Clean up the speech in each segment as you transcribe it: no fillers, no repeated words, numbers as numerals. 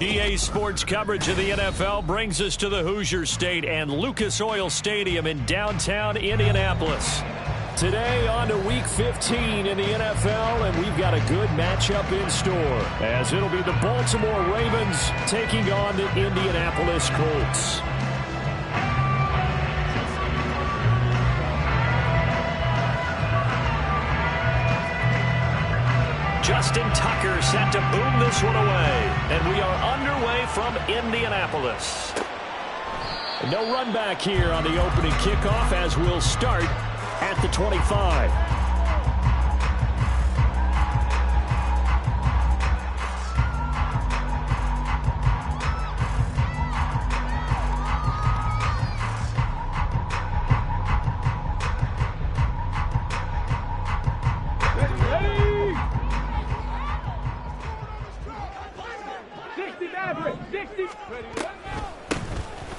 EA Sports coverage of the NFL brings us to the Hoosier State and Lucas Oil Stadium in downtown Indianapolis. Today on to Week 15 in the NFL, and we've got a good matchup in store, as it'll be the Baltimore Ravens taking on the Indianapolis Colts. Justin Tucker set to boom this one away, and we are underway from Indianapolis. No run back here on the opening kickoff, as we'll start at the 25.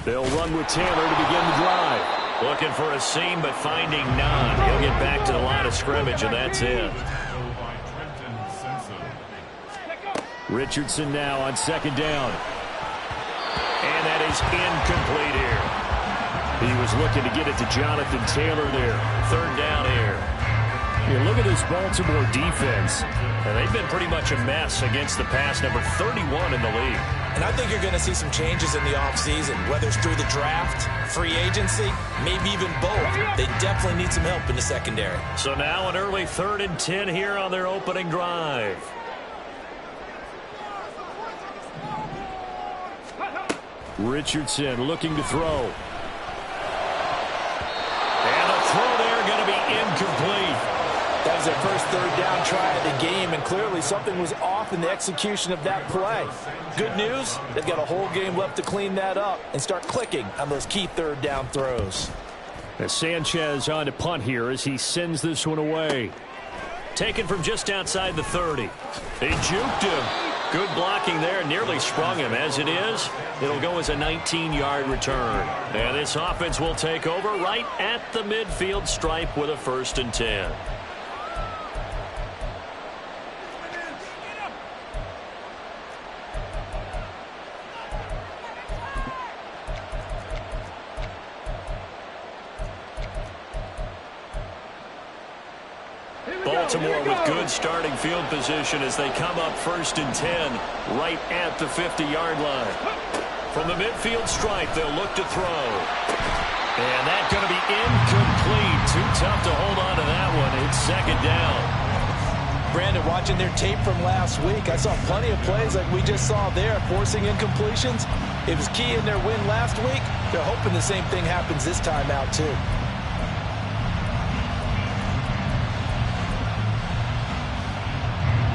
They'll run with Taylor to begin the drive. Looking for a seam, but finding none. He'll get back to the line of scrimmage, and that's it. Richardson now on second down. And that is incomplete here. He was looking to get it to Jonathan Taylor there. Third down here. Here, look at this Baltimore defense. And they've been pretty much a mess against the pass, number 31 in the league. And I think you're going to see some changes in the offseason, whether it's through the draft, free agency, maybe even both. They definitely need some help in the secondary. So now an early 3rd and 10 here on their opening drive. Richardson looking to throw. And the throw there going to be incomplete. That was their first third down try of the game, and clearly something was off in the execution of that play. Good news, they've got a whole game left to clean that up and start clicking on those key third down throws. As Sanchez on to punt here as he sends this one away. Taken from just outside the 30. They juked him. Good blocking there, nearly sprung him. As it is, it'll go as a 19-yard return. And this offense will take over right at the midfield stripe with a 1st and 10. Baltimore with good starting field position as they come up 1st and 10 right at the 50-yard line. From the midfield stripe, they'll look to throw. And that's going to be incomplete. Too tough to hold on to that one. It's 2nd down. Brandon, watching their tape from last week, I saw plenty of plays like we just saw there, forcing incompletions. It was key in their win last week. They're hoping the same thing happens this time out, too.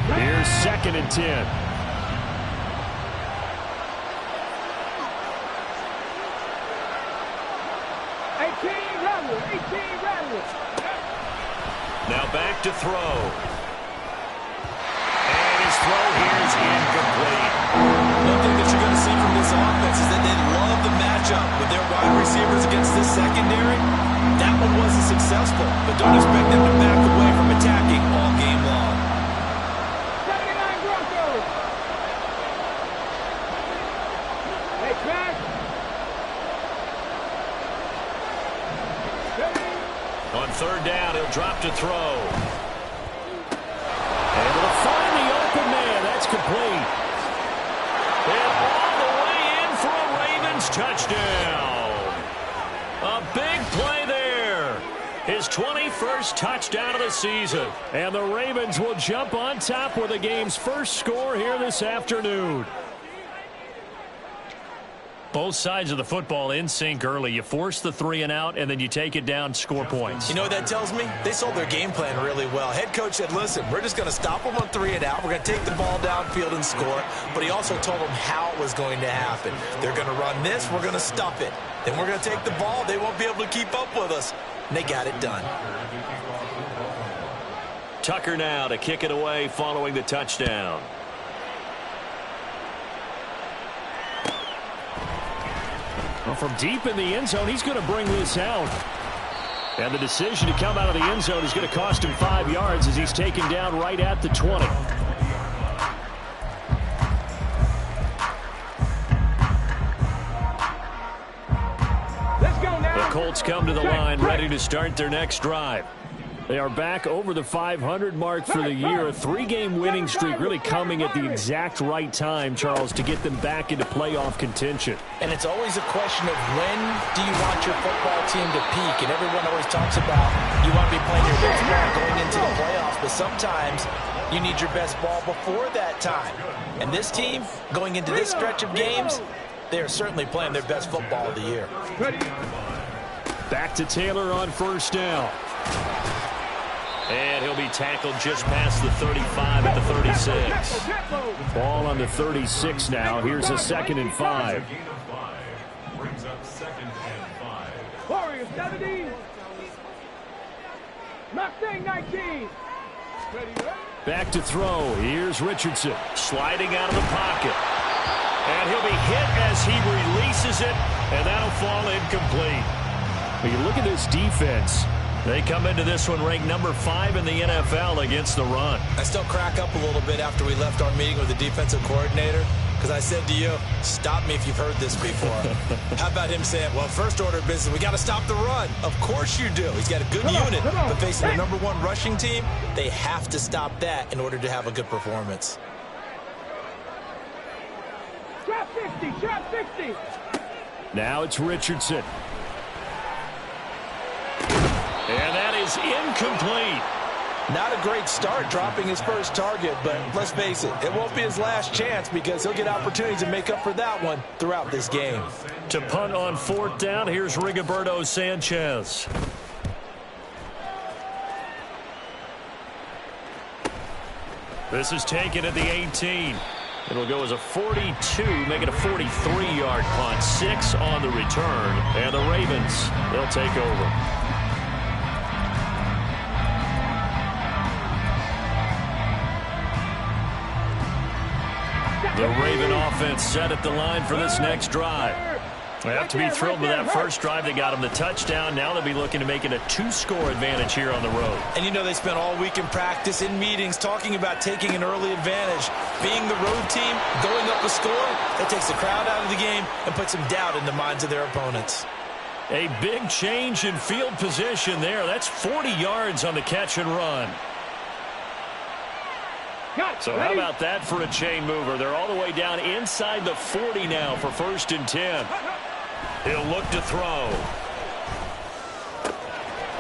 Here's 2nd and 10. Now back to throw. And his throw here is incomplete. One thing that you're going to see from this offense is that they love the matchup with their wide receivers against this secondary. That one wasn't successful, but don't expect them to back away from attacking all game long. On 3rd down, he'll drop to throw. Able to find the open man. That's complete. And all the way in for a Ravens touchdown. A big play there. His 21st touchdown of the season. And the Ravens will jump on top with the game's first score here this afternoon. Both sides of the football in sync early. You force the 3 and out, and then you take it down, score points. You know what that tells me? They sold their game plan really well. Head coach said, listen, we're just going to stop them on 3 and out. We're going to take the ball downfield and score. But he also told them how it was going to happen. They're going to run this. We're going to stuff it. Then we're going to take the ball. They won't be able to keep up with us. And they got it done. Tucker now to kick it away following the touchdown. Well, from deep in the end zone, he's going to bring this out. And the decision to come out of the end zone is going to cost him 5 yards as he's taken down right at the 20. Patriots come to the line, ready to start their next drive. They are back over the 500 mark for the year. A 3-game winning streak really coming at the exact right time, Charles, to get them back into playoff contention. And it's always a question of when do you want your football team to peak? And everyone always talks about you want to be playing your best ball going into the playoffs, but sometimes you need your best ball before that time. And this team, going into this stretch of games, they are certainly playing their best football of the year. Back to Taylor on first down. And he'll be tackled just past the 35 at the 36. Ball on the 36 now. Here's a 2nd and 5. Brings up 2nd and 5. Warriors 17. Mustang 19. Back to throw. Here's Richardson sliding out of the pocket. And he'll be hit as he releases it, and that'll fall incomplete. When you look at this defense, they come into this one ranked number 5 in the NFL against the run. I still crack up a little bit after we left our meeting with the defensive coordinator, because I said to you, stop me if you've heard this before. How about him saying, well, first order of business, we got to stop the run. Of course you do. He's got a good unit, but facing the number 1 rushing team, they have to stop that in order to have a good performance. Trap 60, trap 60. Now it's Richardson. And that is incomplete. Not a great start dropping his first target, but let's face it, it won't be his last chance because he'll get opportunities to make up for that one throughout this game. To punt on 4th down, here's Rigoberto Sanchez. This is taken at the 18. It'll go as a 42, make it a 43-yard punt. 6 on the return, and the Ravens, they'll take over. The Raven offense set at the line for this next drive. They have to be thrilled with that first drive. They got them the touchdown. Now they'll be looking to make it a 2-score advantage here on the road. And you know they spent all week in practice, in meetings, talking about taking an early advantage. Being the road team, going up a score, that takes the crowd out of the game and puts some doubt in the minds of their opponents. A big change in field position there. That's 40 yards on the catch and run. So how about that for a chain mover? They're all the way down inside the 40 now for 1st and 10. He'll look to throw.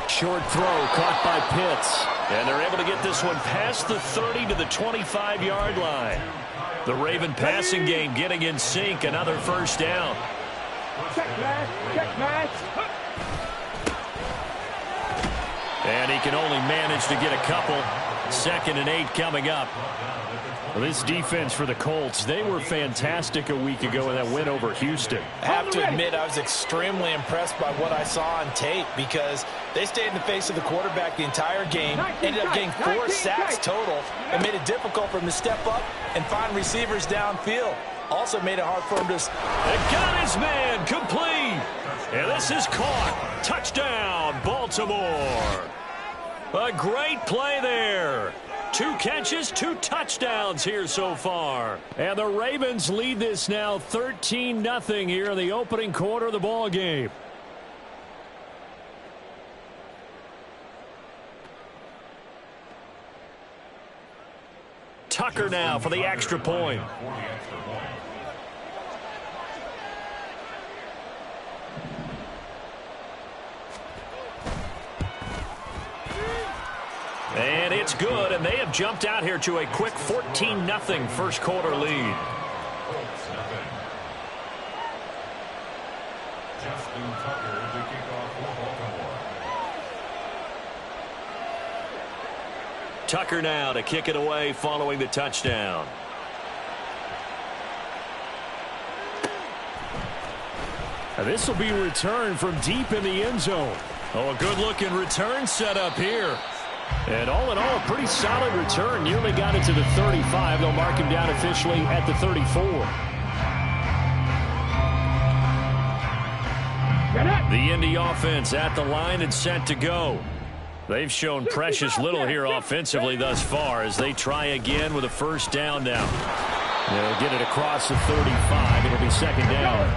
Short throw caught by Pitts. And they're able to get this one past the 30 to the 25-yard line. The Raven passing game getting in sync. Another 1st down. Check match, check match. And he can only manage to get a couple. 2nd and 8 coming up. Well, this defense for the Colts, they were fantastic a week ago in that win over Houston. I have to admit, I was extremely impressed by what I saw on tape because they stayed in the face of the quarterback the entire game, ended up getting 4 sacks total, and made it difficult for him to step up and find receivers downfield. Also made it hard for him to... They got his man complete. And this is caught. Touchdown, Baltimore. A great play there. 2 catches, 2 touchdowns here so far. And the Ravens lead this now 13-0 here in the opening quarter of the ball game. Tucker now for the extra point. And it's good, and they have jumped out here to a quick 14-0 first quarter lead. Tucker now to kick it away following the touchdown. And this will be returned from deep in the end zone. Oh, a good-looking return set up here. And all in all, a pretty solid return. Nearly got it to the 35. They'll mark him down officially at the 34. The Indy offense at the line and set to go. They've shown precious little here offensively thus far as they try again with a 1st down now. They'll get it across the 35. It'll be 2nd down.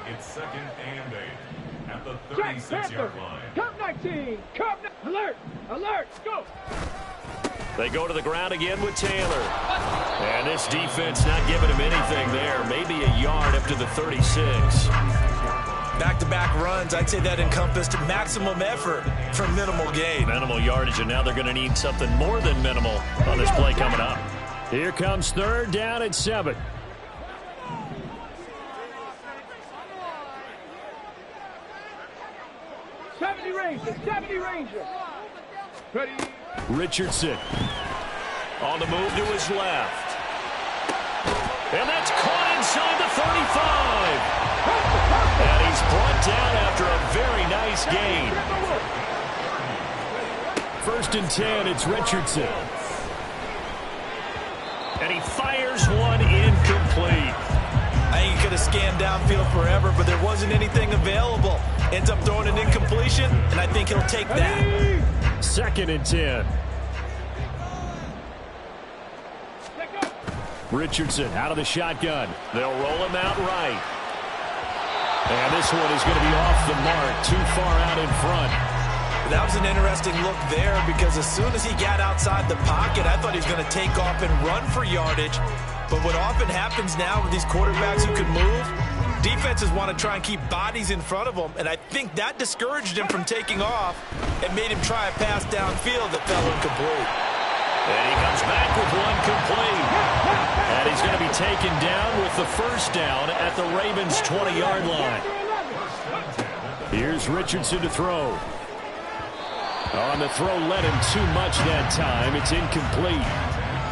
It's second and 8 at the Check, 36-yard Panther. line. Come 19. Come. Alert. Alert. Go. They go to the ground again with Taylor. And this defense not giving him anything there. Maybe a yard up to the 36. Back-to-back runs, I'd say that encompassed maximum effort for minimal gain. Minimal yardage, and now they're going to need something more than minimal on this play coming up. Here comes third down and 7. Rangers. 70 Rangers. Ready. Richardson on the move to his left. And that's caught inside the 35. And he's brought down after a very nice gain. First and 10, it's Richardson. And he fires one incomplete. I think he could have scanned downfield forever, but there wasn't anything available. Ends up throwing an incompletion, and I think he'll take that. Second and 10. Richardson out of the shotgun. They'll roll him out right. And this one is going to be off the mark, too far out in front. That was an interesting look there because as soon as he got outside the pocket, I thought he was going to take off and run for yardage. But what often happens now with these quarterbacks who can move, defenses want to try and keep bodies in front of them, and I think that discouraged him from taking off and made him try a pass downfield that fell incomplete. And he comes back with one complete. And he's going to be taken down with the first down at the Ravens' 20-yard line. Here's Richardson to throw. On the throw, led him too much that time. It's incomplete.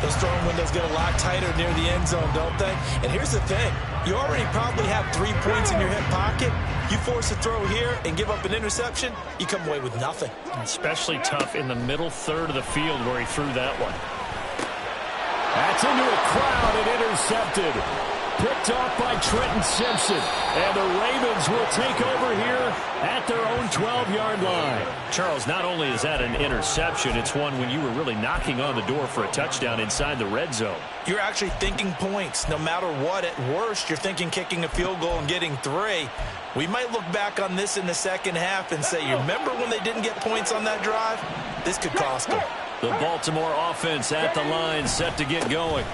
Those throwing windows get a lot tighter near the end zone, don't they? And here's the thing. You already probably have 3 points in your hip pocket. You force a throw here and give up an interception, you come away with nothing. Especially tough in the middle third of the field where he threw that one. That's into a crowd and intercepted. Picked off by Trenton Simpson. And the Ravens will take over here at their own 12-yard line. Charles, not only is that an interception, it's one when you were really knocking on the door for a touchdown inside the red zone. You're actually thinking points. No matter what, at worst, you're thinking kicking a field goal and getting 3. We might look back on this in the second half and say, you remember when they didn't get points on that drive? This could cost them. The Baltimore offense at the line, set to get going.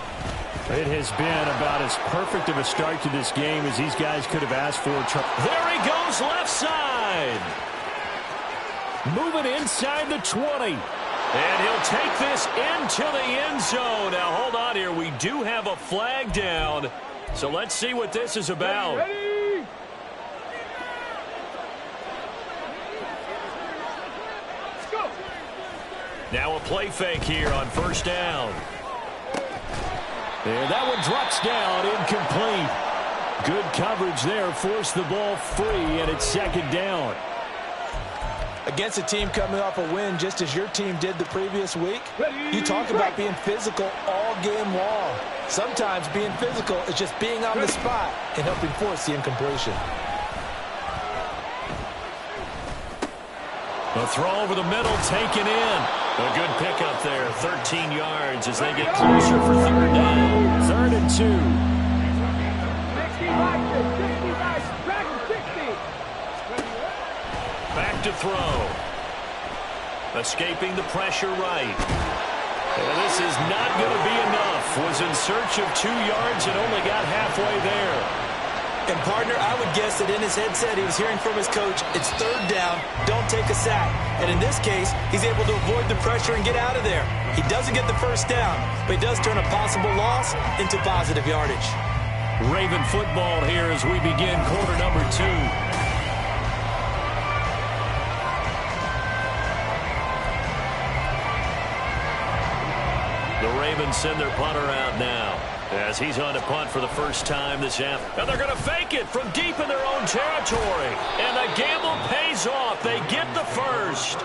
It has been about as perfect of a start to this game as these guys could have asked for. There he goes, left side. Moving inside the 20. And he'll take this into the end zone. Now, hold on here. We do have a flag down. So let's see what this is about. Ready. Go. Now a play fake here on first down. And that one drops down, incomplete. Good coverage there, forced the ball free, and it's second down. Against a team coming off a win just as your team did the previous week, you talk about being physical all game long. Sometimes being physical is just being on the spot and helping force the incompletion. A throw over the middle, taken in. A good pickup there, 13 yards as they get closer for third down. 3rd and 2. 60 Back to throw. Escaping the pressure right. And this is not going to be enough. Was in search of 2 yards and only got halfway there. And, partner, I would guess that in his headset he was hearing from his coach, it's third down, don't take a sack. And in this case, he's able to avoid the pressure and get out of there. He doesn't get the first down, but he does turn a possible loss into positive yardage. Raven football here as we begin quarter number 2. The Ravens send their punter out now as he's on to punt for the first time this half. And they're going to fake it from deep in their own territory. And the gamble pays off. They get the first.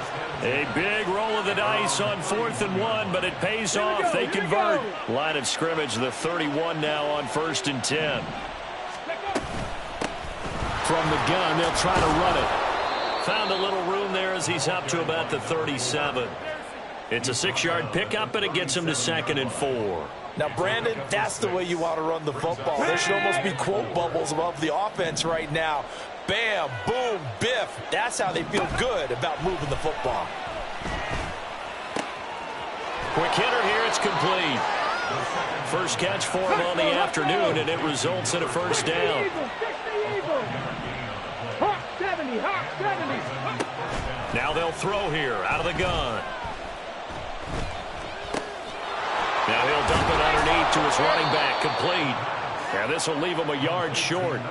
A big roll of the dice on 4th and 1, but it pays off. They convert. Line of scrimmage, the 31 now on 1st and 10. From the gun, they'll try to run it. Found a little room there as he's up to about the 37. It's a 6-yard pickup, and it gets him to 2nd and 4. Now, Brandon, that's the way you want to run the football. There should almost be quote bubbles above the offense right now. Bam, boom, biff. That's how they feel good about moving the football. Quick hitter here, it's complete. First catch for him on the afternoon, and it results in a first down. Now they'll throw here, out of the gun. Now he'll dump it underneath to his running back, complete. Now this will leave him a yard short.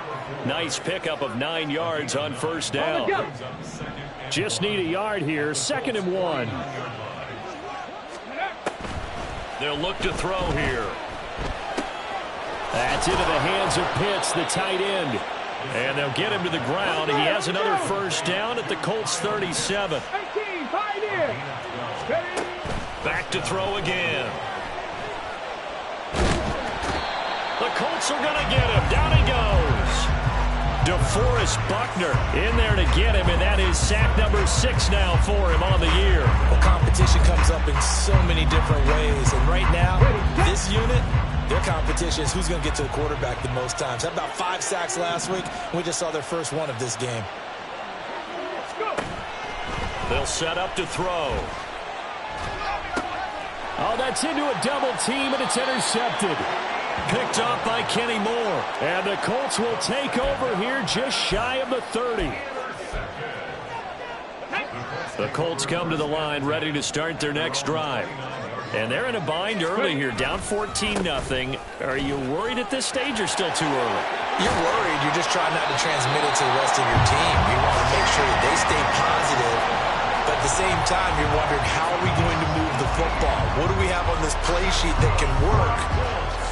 Nice pickup of 9 yards on first down. Just need a yard here, 2nd and 1. They'll look to throw here. That's into the hands of Pitts, the tight end. And they'll get him to the ground. He has another first down at the Colts 37. Back to throw again. The Colts are going to get him. Down he goes. DeForest Buckner in there to get him, and that is sack number 6 now for him on the year. Well, competition comes up in so many different ways, and right now, this unit, their competition is who's going to get to the quarterback the most times. Had about 5 sacks last week. We just saw their first one of this game. They'll set up to throw. Oh, that's into a double team, and it's intercepted. Picked off by Kenny Moore. And the Colts will take over here just shy of the 30. The Colts come to the line ready to start their next drive. And they're in a bind early here, down 14-0. Are you worried at this stage or still too early? You're worried. You're just trying not to transmit it to the rest of your team. You want to make sure that they stay positive. But at the same time, you're wondering, how are we going to move the football? What do we have on this play sheet that can work?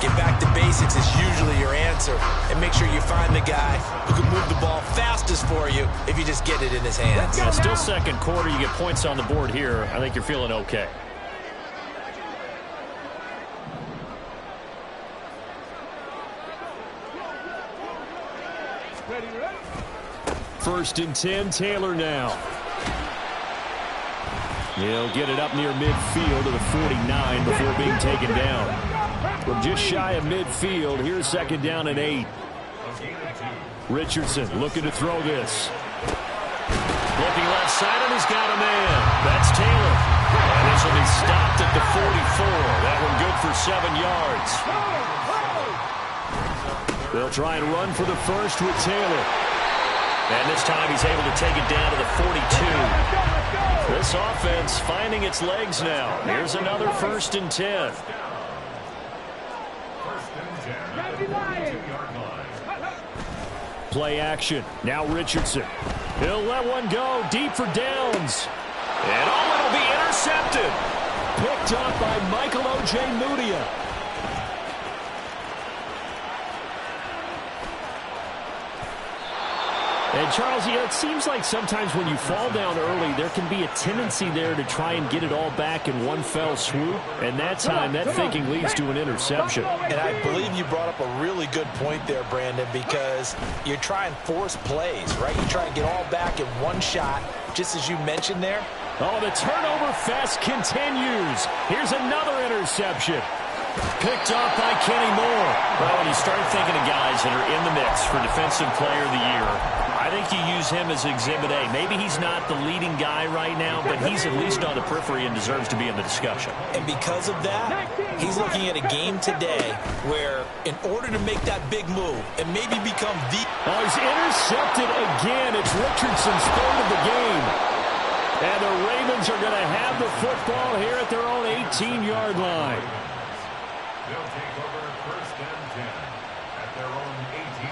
Get back to basics is usually your answer. And make sure you find the guy who can move the ball fastest for you if you just get it in his hands. Yeah, still second quarter. You get points on the board here. I think you're feeling okay. First and 10, Taylor now. He'll get it up near midfield to the 49 before being taken down. From just shy of midfield, here's 2nd down and 8. Richardson looking to throw this. Looking left side, and he's got a man. That's Taylor. And this will be stopped at the 44. That one good for 7 yards. They'll try and run for the first with Taylor. And this time he's able to take it down to the 42. This offense finding its legs now. Here's another 1st and 10. Play action. Now Richardson. He'll let one go deep for downs. And it'll be intercepted. Picked up by Michael Ojemudia. And Charles, it seems like sometimes when you fall down early, there can be a tendency there to try and get it all back in one fell swoop. And that time, that thinking leads to an interception. And I believe you brought up a really good point there, Brandon, because you try and force plays, right? You try and get all back in one shot, just as you mentioned there. Oh, the turnover fest continues. Here's another interception. Picked off by Kenny Moore. Well, when you start thinking of guys that are in the mix for Defensive Player of the Year, I think you use him as Exhibit A. Maybe he's not the leading guy right now, but he's at least on the periphery and deserves to be in the discussion. And because of that, he's looking at a game today where in order to make that big move and maybe become the... Oh, he's intercepted again. It's Richardson's 3rd of the game. And the Ravens are going to have the football here at their own 18-yard line. They'll take over 1st and 10 at their own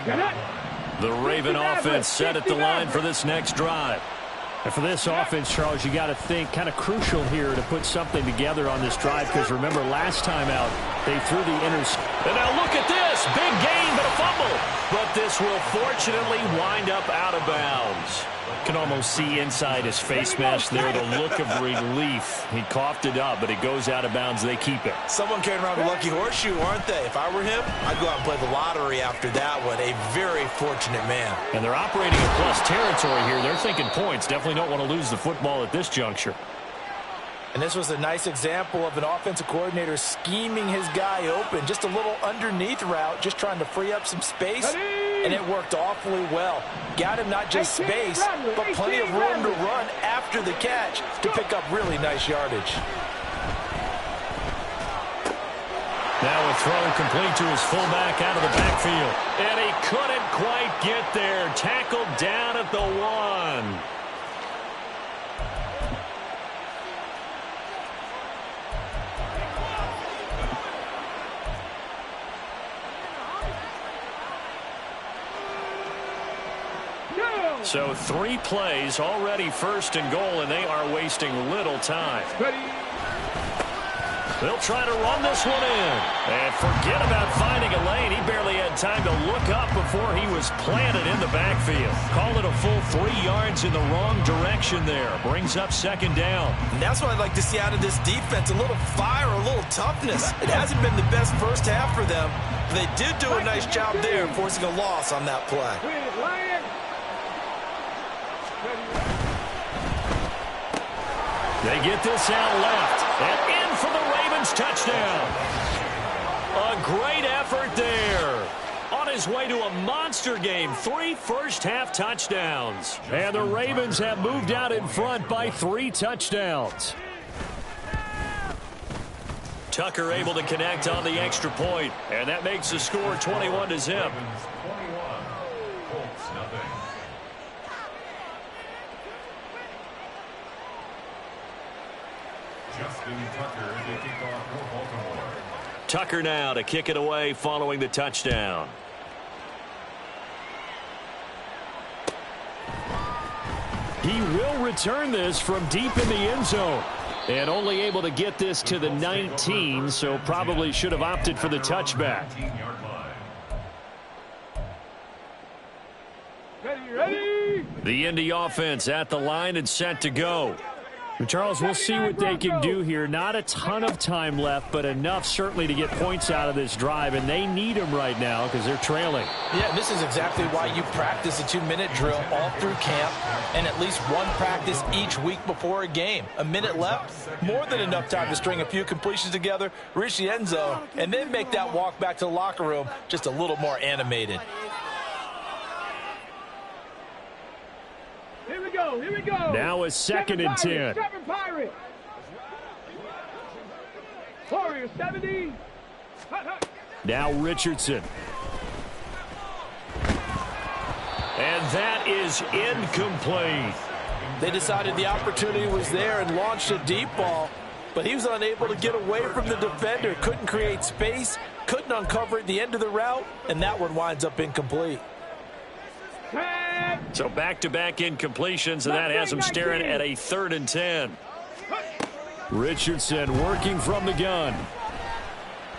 18-yard line. The Raven offense set at the line for this next drive. And for this offense, Charles, you got to think kind of crucial here to put something together on this drive, because remember last time out they threw the interception. And now look at this. Big gain, but a fumble. But this will fortunately wind up out of bounds. Can almost see inside his face mask there the look of relief. He coughed it up, but it goes out of bounds. They keep it. Someone carrying around a lucky horseshoe, aren't they? If I were him, I'd go out and play the lottery after that one. A very fortunate man. And they're operating in plus territory here. They're thinking points. Definitely don't want to lose the football at this juncture. And this was a nice example of an offensive coordinator scheming his guy open. Just a little underneath route, just trying to free up some space. and it worked awfully well. Got him not just space, but plenty of room to run after the catch to pick up really nice yardage. Now a throw complete to his fullback out of the backfield. And he couldn't quite get there. Tackled down at the 1. So 3 plays, already 1st and goal, and they are wasting little time. They'll try to run this one in. And forget about finding a lane. He barely had time to look up before he was planted in the backfield. Call it a full 3 yards in the wrong direction there. Brings up 2nd down. And that's what I'd like to see out of this defense. A little fire, a little toughness. It hasn't been the best first half for them. But they did do a nice job there, forcing a loss on that play. They get this out left. And in for the Ravens touchdown. A great effort there. On his way to a monster game. 3 first-half touchdowns. And the Ravens have moved out in front by 3 touchdowns. Tucker able to connect on the extra point. And that makes the score 21-0. Tucker now to kick it away following the touchdown. He will return this from deep in the end zone. And only able to get this to the 19, so probably should have opted for the touchback. Ready? The Indy offense at the line and set to go. Charles, we'll see what they can do here. Not a ton of time left, but enough certainly to get points out of this drive, and they need them right now because they're trailing. Yeah, this is exactly why you practice a 2-minute drill all through camp and at least one practice each week before a game. A minute left, more than enough time to string a few completions together, reach the end zone, and then make that walk back to the locker room just a little more animated. Here we go, here we go. Now a 2nd and 10. 7 Pirates. Warriors 70. Hut, hut. Now Richardson. And that is incomplete. They decided the opportunity was there and launched a deep ball, but he was unable to get away from the defender. Couldn't create space, couldn't uncover at the end of the route, and that one winds up incomplete. So back-to-back incompletions, and that has him staring at a 3rd and 10. Richardson working from the gun.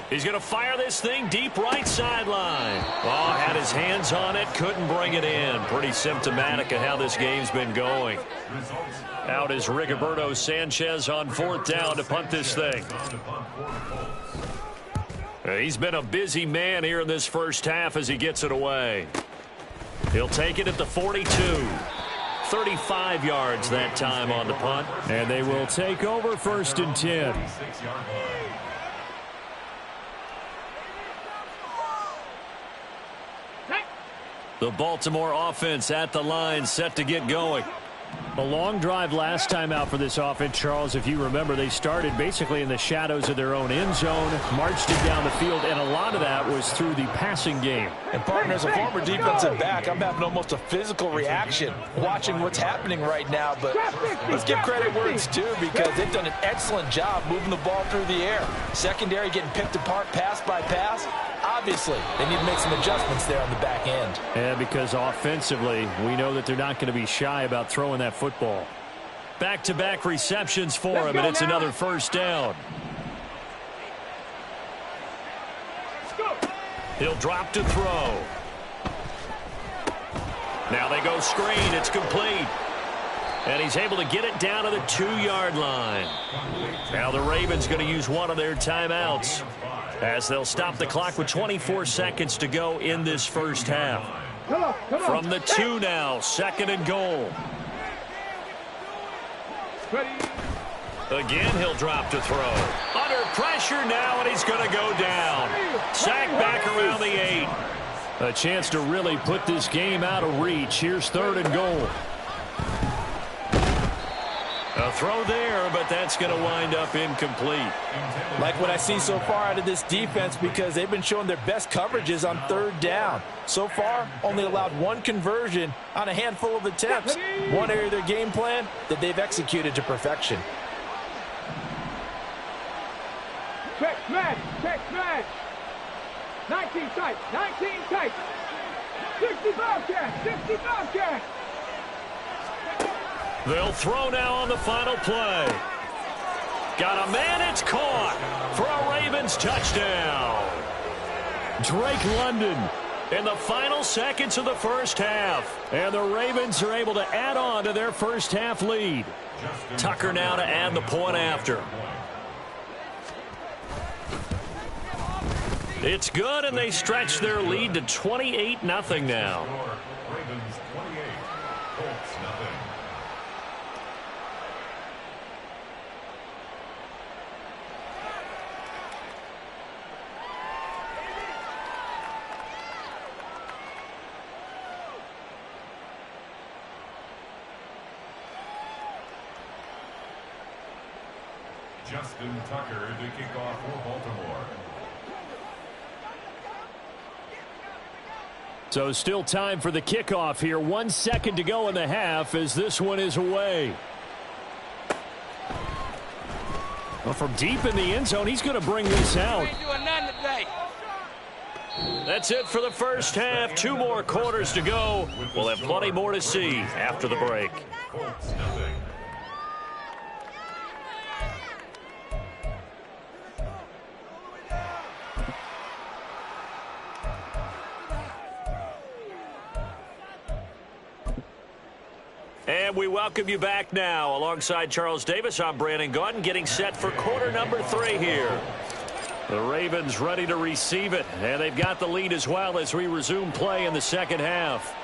He's going to fire this thing deep right sideline. Oh, had his hands on it, couldn't bring it in. Pretty symptomatic of how this game's been going. Out is Rigoberto Sanchez on 4th down to punt this thing. He's been a busy man here in this first half as he gets it away. He'll take it at the 42. 35 yards that time on the punt. And they will take over 1st and 10. The Baltimore offense at the line, set to get going. A long drive last time out for this offense, Charles. If you remember, they started basically in the shadows of their own end zone, marched it down the field, and a lot of that was through the passing game. And partner, as a former defensive back, I'm having almost a physical reaction watching what's happening right now. But let's give credit where it's due, because they've done an excellent job moving the ball through the air. Secondary getting picked apart pass by pass. Obviously, they need to make some adjustments there on the back end. And because offensively, we know that they're not going to be shy about throwing that football. Back-to-back receptions for him, and it's another 1st down. He'll drop to throw. Now they go screen. It's complete. And he's able to get it down to the 2-yard line. Now the Ravens going to use one of their timeouts, as they'll stop the clock with 24 seconds to go in this first half. From the 2 now, 2nd and goal. Again, he'll drop to throw. Under pressure now, and he's going to go down. Sacked back around the 8. A chance to really put this game out of reach. Here's 3rd and goal. A throw there, but that's going to wind up incomplete. Like what I see so far out of this defense, because they've been showing their best coverages on 3rd down. So far, only allowed 1 conversion on a handful of attempts. One area of their game plan that they've executed to perfection. Check smash, check smash. 19 tight, 19 tight. 65 cash, 65 cash. They'll throw now on the final play. Got a man, it's caught for a Ravens touchdown. Drake London in the final seconds of the first half. And the Ravens are able to add on to their first half lead. Tucker now to add the point after. It's good, and they stretch their lead to 28-0 now. Ravens 28, Colts nothing. Justin Tucker to kick off for Baltimore. So still time for the kickoff here. 1 second to go in the half as this one is away. Well, from deep in the end zone, he's going to bring this out. That's it for the first half. 2 more quarters to go. We'll have plenty more to see after the break. Colts nothing. And we welcome you back now. Alongside Charles Davis, I'm Brandon Gaudin, getting set for quarter number 3 here. The Ravens ready to receive it, and they've got the lead as well as we resume play in the second half.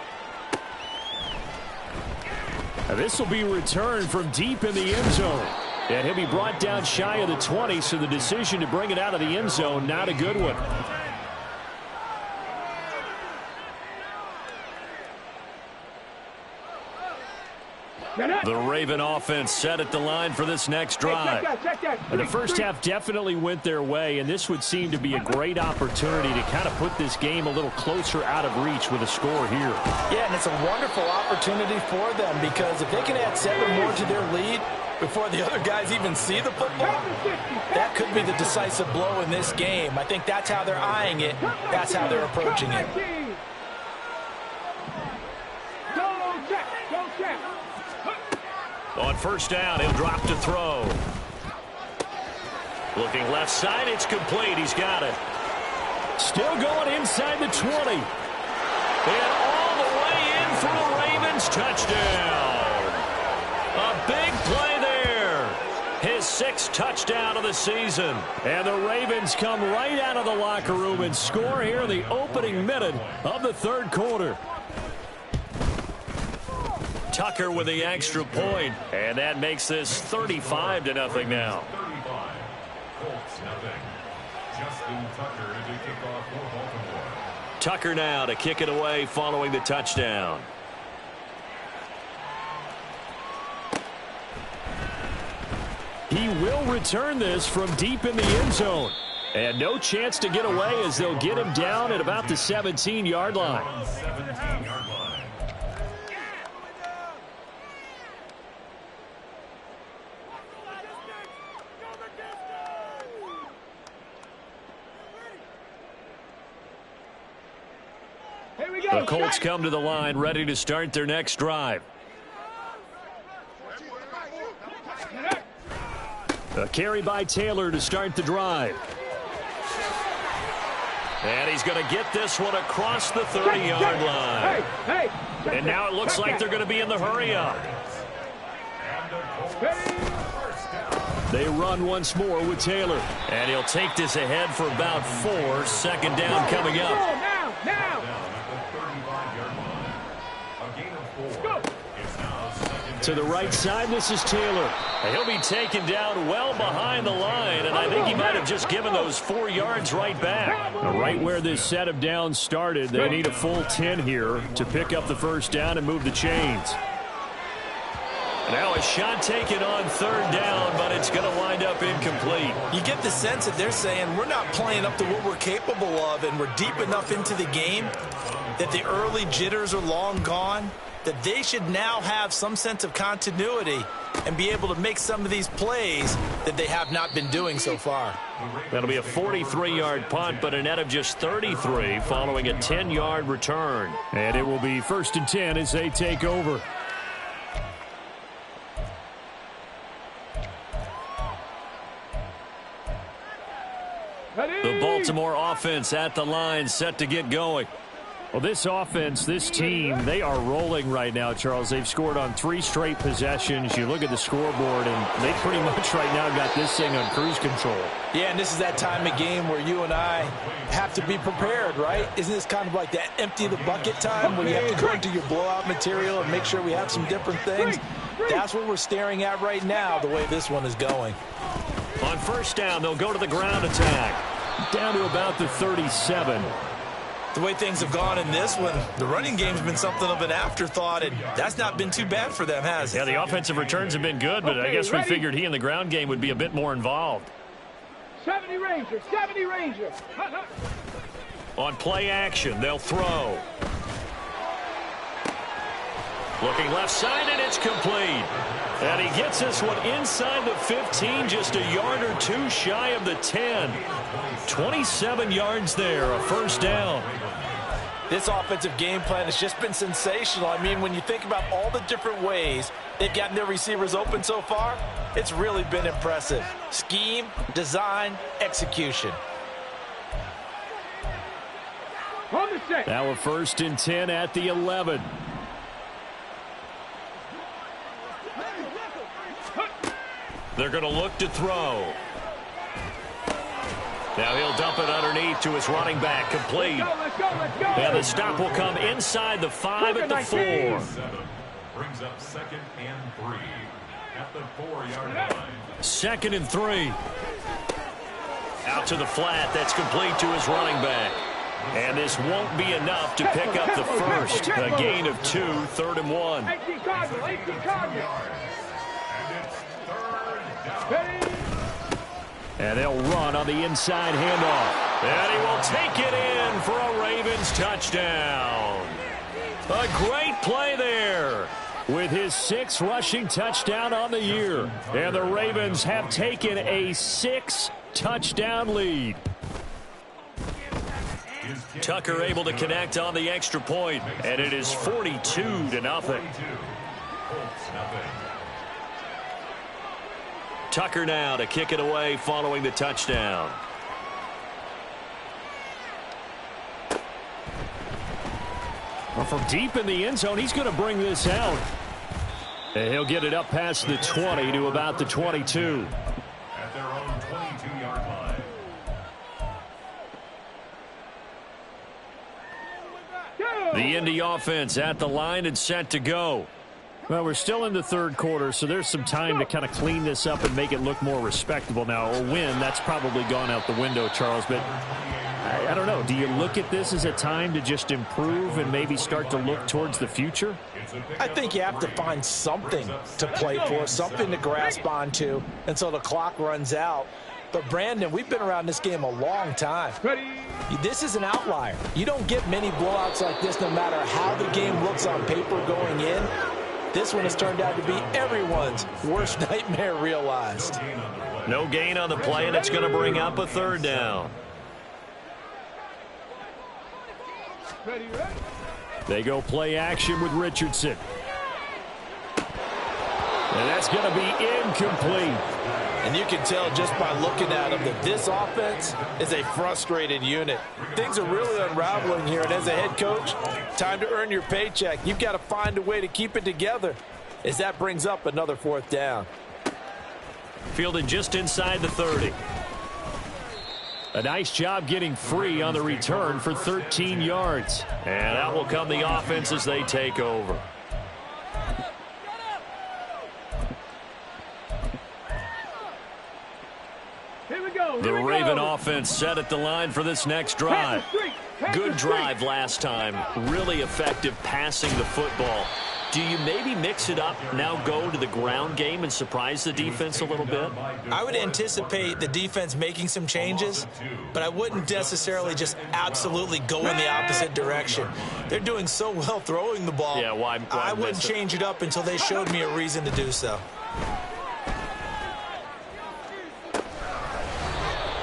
Now this will be returned from deep in the end zone. And he'll be brought down shy of the 20, so the decision to bring it out of the end zone, not a good one. The Raven offense set at the line for this next drive. And the first half definitely went their way, and this would seem to be a great opportunity to kind of put this game a little closer out of reach with a score here. Yeah, and it's a wonderful opportunity for them, because if they can add 7 more to their lead before the other guys even see the football, that could be the decisive blow in this game. I think that's how they're eyeing it. That's how they're approaching it. On first down, he'll drop to throw. Looking left side, it's complete. He's got it. Still going inside the 20. And all the way in for a Ravens touchdown. A big play there. His 6th touchdown of the season. And the Ravens come right out of the locker room and score here in the opening minute of the 3rd quarter. Tucker with the extra point, and that makes this 35-0 now. 35, Colts nothing. Justin Tucker to kick off for Baltimore. Tucker now to kick it away following the touchdown. He will return this from deep in the end zone. And no chance to get away as they'll get him down at about the 17-yard line. 17-yard line. The Colts come to the line, ready to start their next drive. A carry by Taylor to start the drive. And he's going to get this one across the 30-yard line. And now it looks like they're going to be in the hurry-up. They run once more with Taylor. And he'll take this ahead for about 4. 2nd down coming up. To the right side, this is Taylor. He'll be taken down well behind the line, and I think he might have just given those 4 yards right back. Right where this set of downs started, they need a full 10 here to pick up the first down and move the chains. Now a shot taken on 3rd down, but it's going to wind up incomplete. You get the sense that they're saying we're not playing up to what we're capable of, and we're deep enough into the game that the early jitters are long gone, that they should now have some sense of continuity and be able to make some of these plays that they have not been doing so far. That'll be a 43-yard punt, but a net of just 33 following a 10-yard return. And it will be 1st and 10 as they take over. The Baltimore offense at the line, set to get going. Well, this offense, this team, they are rolling right now, Charles. They've scored on 3 straight possessions. You look at the scoreboard, and they pretty much right now got this thing on cruise control. Yeah, and this is that time of game where you and I have to be prepared, right? Isn't this kind of like that empty the bucket time when you have to go into your blowout material and make sure we have some different things? That's what we're staring at right now, the way this one is going. On 1st down, they'll go to the ground attack. Down to about the 37. The way things have gone in this one, the running game's been something of an afterthought, and that's not been too bad for them, has it? Yeah, the offensive returns have been good, but I guess we figured he in the ground game would be a bit more involved. 70 Ranger, 70 Ranger. On play action, they'll throw. Looking left side, and it's complete. And he gets this one inside the 15, just a yard or 2 shy of the 10. 27 yards there, a 1st down. This offensive game plan has just been sensational. I mean, when you think about all the different ways they've gotten their receivers open so far, it's really been impressive. Scheme, design, execution. Now a 1st and 10 at the 11. They're going to look to throw. Now he'll dump it underneath to his running back, complete. Let's go. And the stop will come inside the 5 at the 4. Brings up 2nd and 3 at the 4-yard line. 2nd and 3. Out to the flat. That's complete to his running back. And this won't be enough to pick up the first. A gain of 2, 3rd and 1. 18 Cardinal. And it's 3rd down. And they'll run on the inside handoff. And he will take it in for a Ravens touchdown. A great play there with his 6th rushing touchdown on the year. And the Ravens have taken a 6-touchdown lead. Tucker able to connect on the extra point, and it is 42-0. Tucker now to kick it away following the touchdown. Well, from deep in the end zone, he's going to bring this out. And he'll get it up past the 20 to about the 22. At their own 22-yard line. The Indy offense at the line and set to go. Well, we're still in the 3rd quarter, so there's some time to kind of clean this up and make it look more respectable. Now, a win, that's probably gone out the window, Charles, but I don't know. Do you look at this as a time to just improve and maybe start to look towards the future? I think you have to find something to play for, something to grasp onto until the clock runs out. But, Brandon, we've been around this game a long time. This is an outlier. You don't get many blowouts like this no matter how the game looks on paper going in. This one has turned out to be everyone's worst nightmare realized. No gain on the play, and it's going to bring up a 3rd down. They go play action with Richardson. And that's going to be incomplete. And you can tell just by looking at them that this offense is a frustrated unit. Things are really unraveling here, and as a head coach, time to earn your paycheck. You've got to find a way to keep it together as that brings up another 4th down. Fielded just inside the 30. A nice job getting free on the return for 13 yards. And out will come the offense as they take over. offense set at the line for this next drive. Good drive last time. Really effective passing the football. Do you maybe mix it up, now go to the ground game and surprise the defense a little bit? I would anticipate the defense making some changes, but I wouldn't necessarily just absolutely go in the opposite direction. They're doing so well throwing the ball. Yeah, why I wouldn't change it up until they showed me a reason to do so.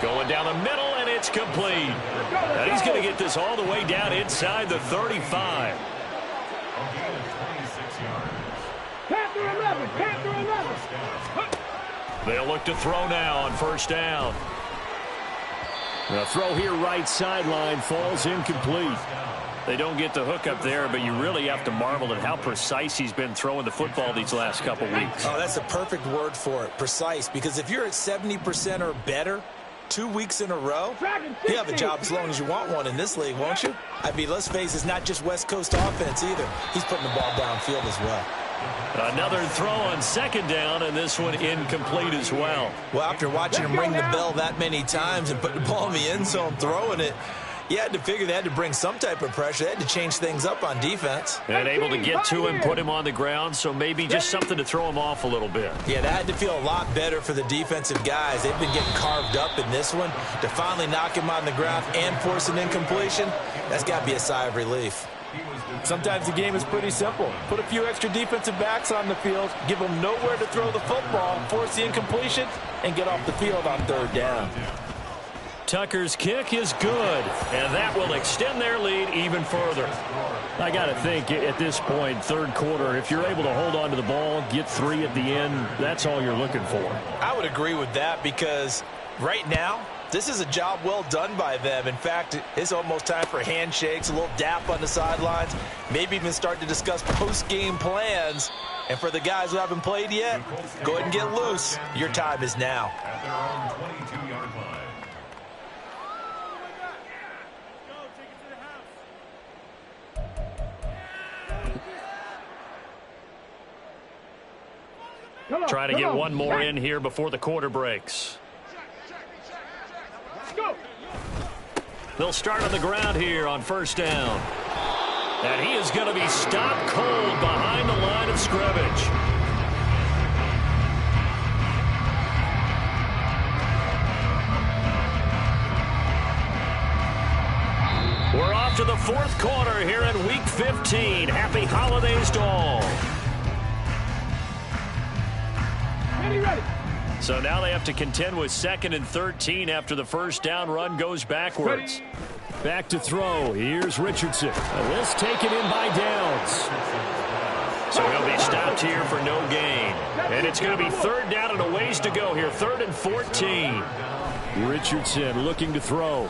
Going down the middle, and it's complete. And he's going to get this all the way down inside the 35. They'll look to throw now on first down. The throw here right sideline falls incomplete. They don't get the hook up there, but you really have to marvel at how precise he's been throwing the football these last couple weeks. Oh, that's the perfect word for it, precise, because if you're at 70% or better 2 weeks in a row, you have a job as long as you want one in this league, won't you? I mean, let's face it, it's not just West Coast offense either. He's putting the ball downfield as well. Another throw on second down, and this one incomplete as well. Well, after watching him ring the bell that many times and put the ball in the end zone, throwing it, you had to figure they had to bring some type of pressure. They had to change things up on defense. And able to get to him, put him on the ground, so maybe just something to throw him off a little bit. Yeah, that had to feel a lot better for the defensive guys. They've been getting carved up in this one. To finally knock him on the ground and force an incompletion, that's got to be a sigh of relief. Sometimes the game is pretty simple. Put a few extra defensive backs on the field, give them nowhere to throw the football, force the incompletion, and get off the field on third down. Tucker's kick is good, and that will extend their lead even further. I got to think at this point, third quarter, if you're able to hold on to the ball, get 3 at the end, that's all you're looking for. I would agree with that because right now, this is a job well done by them. In fact, it's almost time for handshakes, a little dap on the sidelines, maybe even start to discuss post-game plans. And for the guys who haven't played yet, go ahead and get loose. Your time is now. At their own 22-yard line. Trying to get one more in here before the quarter breaks. They'll start on the ground here on first down. And he is going to be stopped cold behind the line of scrimmage. We're off to the fourth quarter here in Week 15. Happy holidays to all. Ready. So now they have to contend with 2nd and 13 after the first down run goes backwards. Back to throw. Here's Richardson. And this taken in by Downs. So he'll be stopped here for no gain. And it's going to be third down and a ways to go here. 3rd and 14. Richardson looking to throw.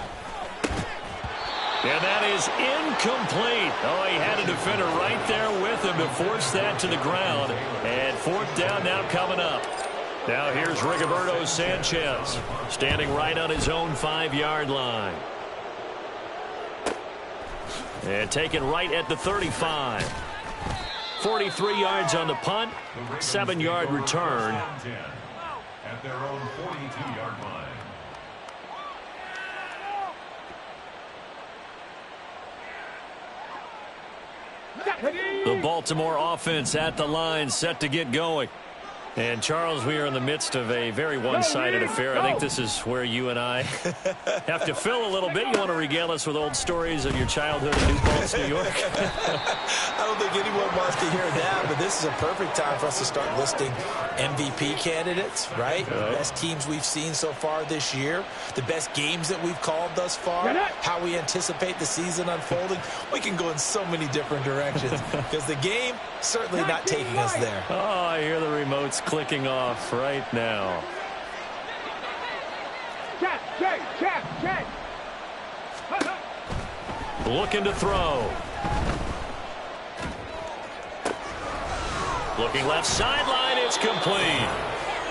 And that is incomplete. Oh, he had a defender right there with him to force that to the ground. And 4th down now coming up. Now here's Rigoberto Sanchez standing right on his own 5-yard line. And taken right at the 35. 43 yards on the punt, 7-yard return. At their own 42-yard line. The Baltimore offense at the line, set to get going. And, Charles, we are in the midst of a very one-sided affair. I think this is where you and I have to fill a little bit. You want to regale us with old stories of your childhood in New Paltz, New York? I don't think anyone wants to hear that, but this is a perfect time for us to start listing MVP candidates, right? The best teams we've seen so far this year, the best games that we've called thus far, how we anticipate the season unfolding. We can go in so many different directions because the game certainly not taking us there. Oh, I hear the remotes clicking off right now. Check. Looking to throw. Looking left sideline, it's complete.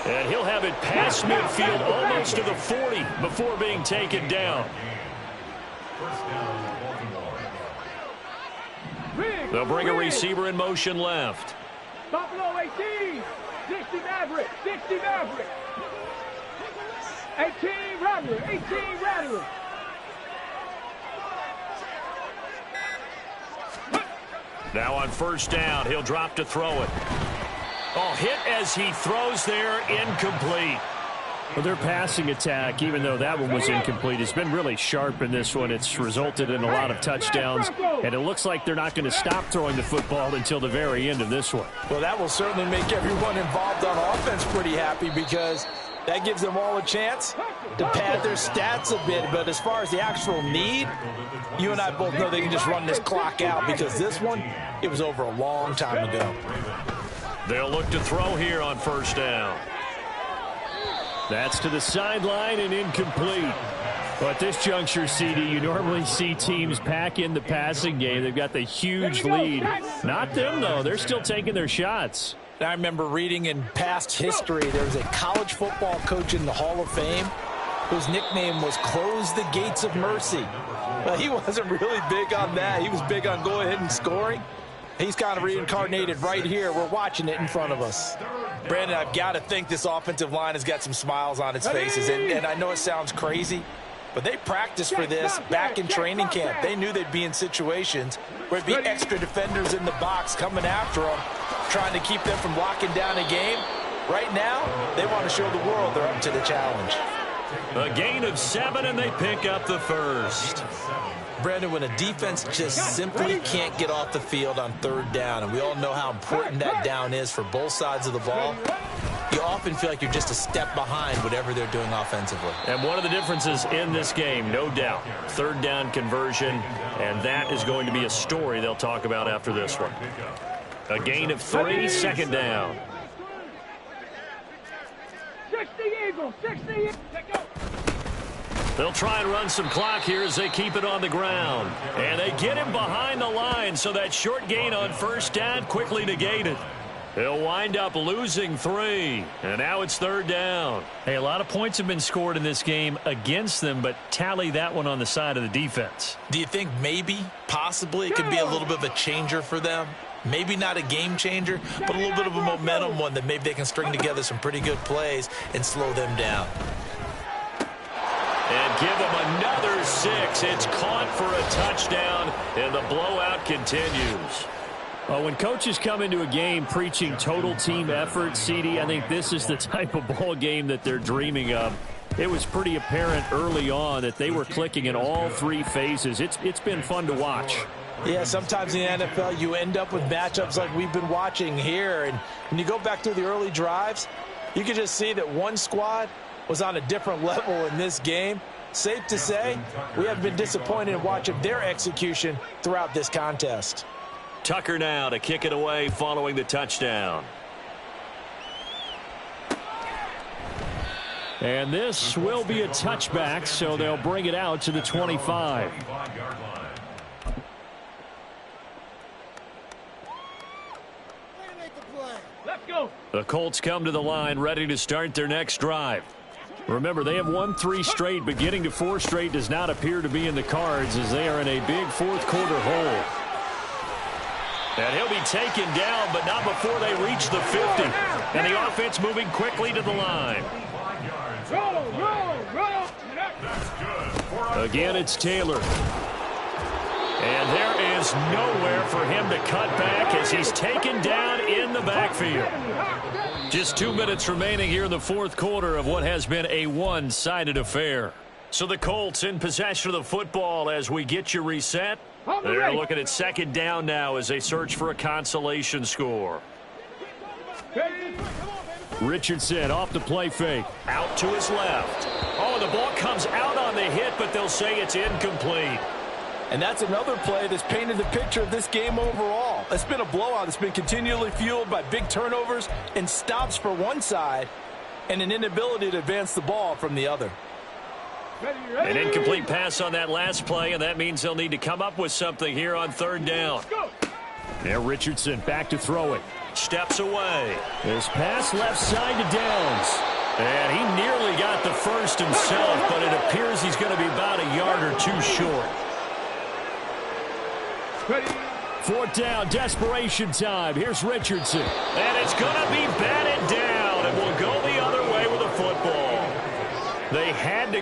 And he'll have it past midfield almost to the 40 before being taken down. First down, Baltimore. They'll bring a receiver in motion left. Buffalo 18. 60 Maverick. 18 Rattler. 18 Rattler. Now on first down, he'll drop to throw it. Oh, hit as he throws there, incomplete. Well, their passing attack, even though that one was incomplete, has been really sharp in this one. It's resulted in a lot of touchdowns, and it looks like they're not going to stop throwing the football until the very end of this one. Well, that will certainly make everyone involved on offense pretty happy because that gives them all a chance to pad their stats a bit. But as far as the actual need, you and I both know they can just run this clock out because this one, it was over a long time ago. They'll look to throw here on first down. That's to the sideline and incomplete. Well, at this juncture, CD, you normally see teams pack in the passing game. They've got the huge lead. Not them, though. They're still taking their shots. I remember reading in past history, there was a college football coach in the Hall of Fame whose nickname was Close the Gates of Mercy. Well, he wasn't really big on that. He was big on go ahead and scoring. He's kind of reincarnated right here. We're watching it in front of us. Brandon, I've got to think this offensive line has got some smiles on its faces. And I know it sounds crazy, but they practiced for this back in training camp. They knew they'd be in situations where it'd be extra defenders in the box coming after them, trying to keep them from locking down a game. Right now, they want to show the world they're up to the challenge. A gain of 7, and they pick up the first. Brandon, when a defense just simply can't get off the field on third down, and we all know how important that down is for both sides of the ball, you often feel like you're just a step behind whatever they're doing offensively. And one of the differences in this game, no doubt, third down conversion, and that is going to be a story they'll talk about after this one. A gain of 3, second down. 60 Eagles, 60 Eagles. They'll try and run some clock here as they keep it on the ground. And they get him behind the line, so that short gain on first down quickly negated. They'll wind up losing 3, and now it's third down. Hey, a lot of points have been scored in this game against them, but tally that one on the side of the defense. Do you think maybe, possibly, it could be a little bit of a changer for them? Maybe not a game changer, but a little bit of a momentum one that maybe they can string together some pretty good plays and slow them down. And give them another 6. It's caught for a touchdown, and the blowout continues. Well, when coaches come into a game preaching total team effort, CD, I think this is the type of ball game that they're dreaming of. It was pretty apparent early on that they were clicking in all 3 phases. It's been fun to watch. Yeah, sometimes in the NFL you end up with matchups like we've been watching here. And when you go back through the early drives, you can just see that one squad was on a different level in this game. Safe to say, we have been disappointed in watching their execution throughout this contest. Tucker now to kick it away following the touchdown. And this will be a touchback, so they'll bring it out to the 25. Let's go. The Colts come to the line ready to start their next drive. Remember, they have won 3 straight, but getting to 4 straight does not appear to be in the cards as they are in a big fourth-quarter hole. And he'll be taken down, but not before they reach the 50. And the offense moving quickly to the line. Roll. Again, it's Taylor. And there is nowhere for him to cut back as he's taken down in the backfield. Just 2 minutes remaining here in the fourth quarter of what has been a one-sided affair. So the Colts in possession of the football as we get you reset. They're looking at second down now as they search for a consolation score. Richardson off the play fake. Out to his left. Oh, the ball comes out on the hit, but they'll say it's incomplete. And that's another play that's painted the picture of this game overall. It's been a blowout. It's been continually fueled by big turnovers and stops for one side and an inability to advance the ball from the other. An incomplete pass on that last play, and that means they'll need to come up with something here on third down. Now Richardson back to throw it. Steps away. His pass left side to Downs. And he nearly got the first himself, but it appears he's going to be about a yard or 2 short. Fourth down, desperation time. Here's Richardson. And it's going to be batted down, and will go the other way with the football. They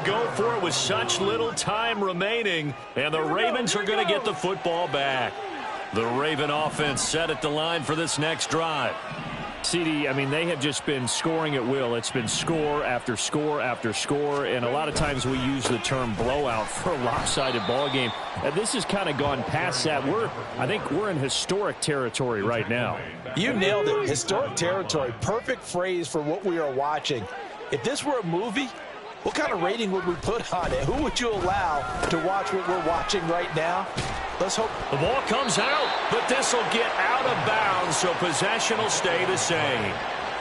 to go for it with such little time remaining, and the Ravens are going to get the football back. The Raven offense set at the line for this next drive. CD, I mean, they have just been scoring at will. It's been score after score after score, and a lot of times we use the term blowout for a lopsided ball game. This has kind of gone past that. I think we're in historic territory right now. You nailed it. Historic territory. Perfect phrase for what we are watching. If this were a movie, what kind of rating would we put on it? Who would you allow to watch what we're watching right now? Let's hope. The ball comes out, but this will get out of bounds, so possession will stay the same.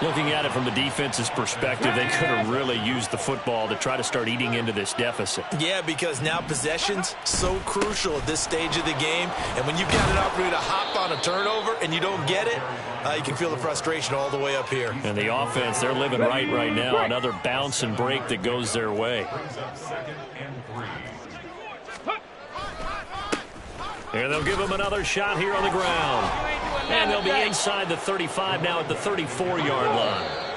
Looking at it from the defense's perspective, they could have really used the football to try to start eating into this deficit. Yeah, because now possession's so crucial at this stage of the game. And when you've got an opportunity to hop on a turnover and you don't get it, you can feel the frustration all the way up here. And the offense, they're living right now. Another bounce and break that goes their way. And they'll give him another shot here on the ground. And they'll be inside the 35 now at the 34-yard line.